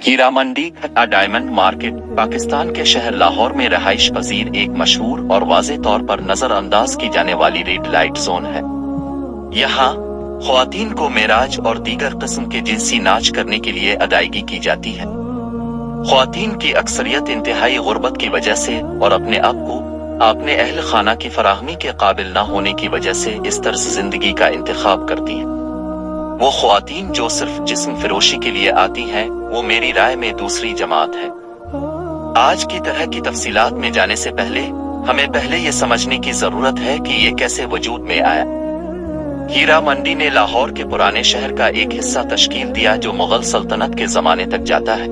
Heera Mandi diamond market Pakistan के शहर लाहौर में रहाइश पजीर एक मशहूर और वाज़े तौर पर नजरअंदाज की जाने वाली रेड लाइट जोन है। यहाँ ख्वातीन को मेराज और दीगर किस्म के जिनसी नाच करने के लिए अदायगी की जाती है। ख्वातीन की अक्सरियत इंतहाई गुर्बत की वजह से और अपने आप को अपने अहल खाना की फराहमी के काबिल न होने की वजह से इस तर्ज जिंदगी का इंतखाब करती हैं। वो ख्वातीन जो सिर्फ जिस्म फिरोशी के लिए आती हैं, वो मेरी राय में दूसरी जमात है। आज की तरह की तफसीलात में जाने से पहले हमें पहले ये समझने की जरूरत है कि ये कैसे वजूद में आया। हीरा मंडी ने लाहौर के पुराने शहर का एक हिस्सा तश्कील दिया जो मुगल सल्तनत के जमाने तक जाता है।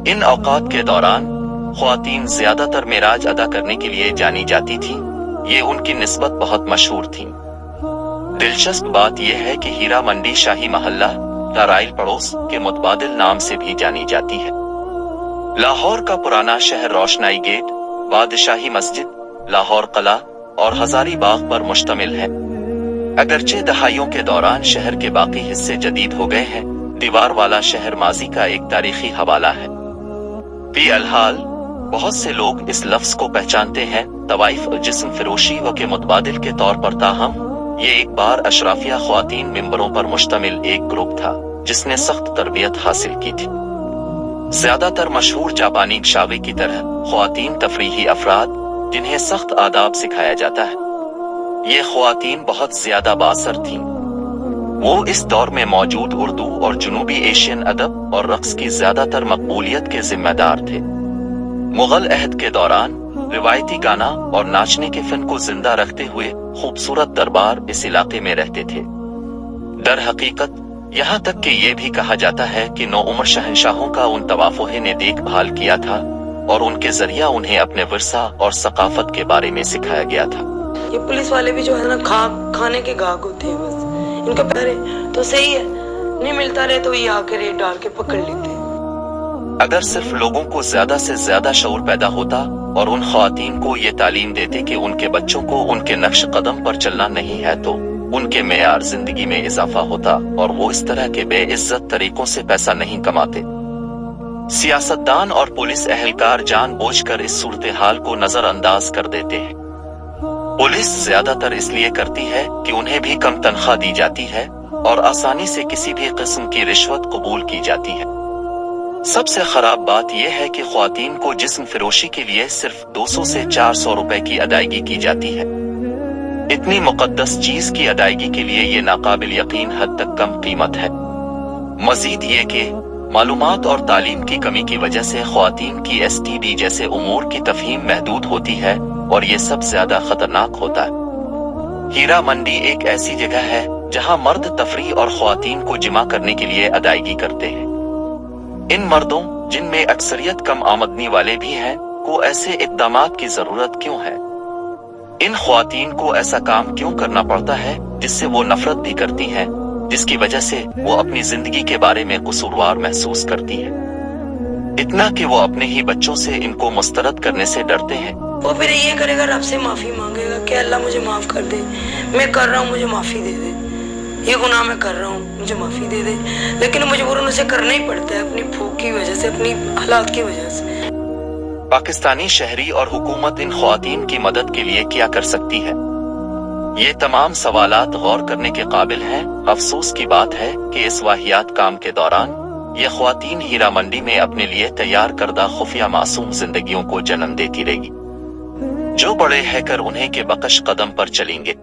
इन औकात के दौरान ख्वातीन ज्यादातर मेराज अदा करने के लिए जानी जाती थी। ये उनकी निस्बत बहुत मशहूर थी। दिलचस्प बात यह है कि हीरा मंडी शाही महल्ला ताराइल पड़ोस के मुतबादिल नाम से भी जानी जाती है। लाहौर का पुराना शहर रोशनाई गेट, बादशाही मस्जिद, लाहौर कला और हजारी बाग पर मुश्तमिल है। अगरचे दहाइयों के दौरान शहर के बाकी हिस्से जदीद हो गए हैं, दीवार वाला शहर माजी का एक तारीखी हवाला है। फिलहाल बहुत से लोग इस लफ्ज को पहचानते हैं तवाइफ जिस्म फिरोशी व के मुतबादिल के तौर पर, ताहम ये एक बार अशराफिया ख्वातीन मिंबरों पर मुश्तमिल एक ग्रुप था जिसने सख्त तरबियत हासिल की थी। ज्यादातर मशहूर जापानी शावे की तरह ख्वातीन तफरीही अफराद जिन्हें सख्त आदाब सिखाया जाता है। ये ख्वातीन बहुत ज्यादा बासर थीं। वो इस दौर में मौजूद उर्दू और जुनूबी एशियन अदब और रक्स की ज्यादातर मकबूलियत के जिम्मेदार थे। मुगल अहद के दौरान रिवायती गाना और नाचने के फन को जिंदा रखते हुए खूबसूरत दरबार इस इलाके में रहते थे। दर हकीकत यहाँ तक कि ये भी कहा जाता है कि नौउम्र शहंशाहों का उन तवाफोहे ने देखभाल किया था और उनके जरिया उन्हें अपने विरसा और सकाफत के बारे में सिखाया गया था। ये पुलिस वाले भी जो है ना खाने के गाहक होते हैं, बस इनका पहरे तो सही है, नहीं मिलता रहे तो ये आके रेट डाल के पकड़ लेते हैं। अगर सिर्फ लोगों को ज्यादा से ज्यादा शऊर पैदा होता और उन ख्वातीन को ये तालीम देते कि उनके बच्चों को उनके नक्श कदम पर चलना नहीं है, तो उनके मेयार जिंदगी में इजाफा होता और वो इस तरह के बेइज्जत तरीकों से पैसा नहीं कमाते। सियासतदान और पुलिस अहलकार जानबूझकर इस सूरत हाल को नजरअंदाज कर देते हैं। पुलिस ज्यादातर इसलिए करती है कि उन्हें भी कम तनख्वाह दी जाती है और आसानी से किसी भी किस्म की रिश्वत कबूल की जाती है। सबसे खराब बात यह है कि ख्वातीन को जिस्म फिरोशी के लिए सिर्फ 200 से 400 रुपए की अदायगी की जाती है। इतनी मुकद्दस चीज की अदायगी के लिए ये नाकाबिल यकीन हद तक कम कीमत है। मजीद ये कि मालूमात और तालीम की कमी की वजह से ख्वातीन की STD जैसे उमूर की तफहीम महदूद होती है और ये सब ज्यादा खतरनाक होता है। हीरा मंडी एक ऐसी जगह है जहाँ मर्द तफरी और ख्वातीन को जिमा करने के लिए अदायगी करते हैं। इन मर्दों, जिनमें अक्सरियत कम आमदनी वाले भी हैं, को ऐसे इक़दामात की जरूरत क्यों है? इन ख्वातीन को ऐसा काम क्यों करना पड़ता है जिससे वो नफरत भी करती हैं, जिसकी वजह से वो अपनी जिंदगी के बारे में कसूरवार महसूस करती हैं, इतना कि वो अपने ही बच्चों से इनको मुस्तरद करने से डरते हैं। वो फिर ये करेगा, रब से माफी मांगेगा कि अल्लाह मुझे माफ कर दे, मैं कर रहा हूँ, मुझे माफी दे दे, ये गुनाह मैं कर रहा हूँ, मुझे माफी दे दे। लेकिन मजबूरन उसे करना ही पड़ता है, अपनी भूख की वजह से, अपनी हालात की वजह से। पाकिस्तानी शहरी और हुकूमत इन ख्वातीन की मदद के लिए क्या कर सकती है? ये तमाम सवालात गौर करने के काबिल हैं। अफसोस की बात है कि इस वाहियात काम के दौरान ये ख्वातीन हीरा मंडी में अपने लिए तैयार करदा खुफिया मासूम जिंदगियों को जन्म देती रहेगी, जो बड़े हैकर उन्हें के बकश कदम पर चलेंगे।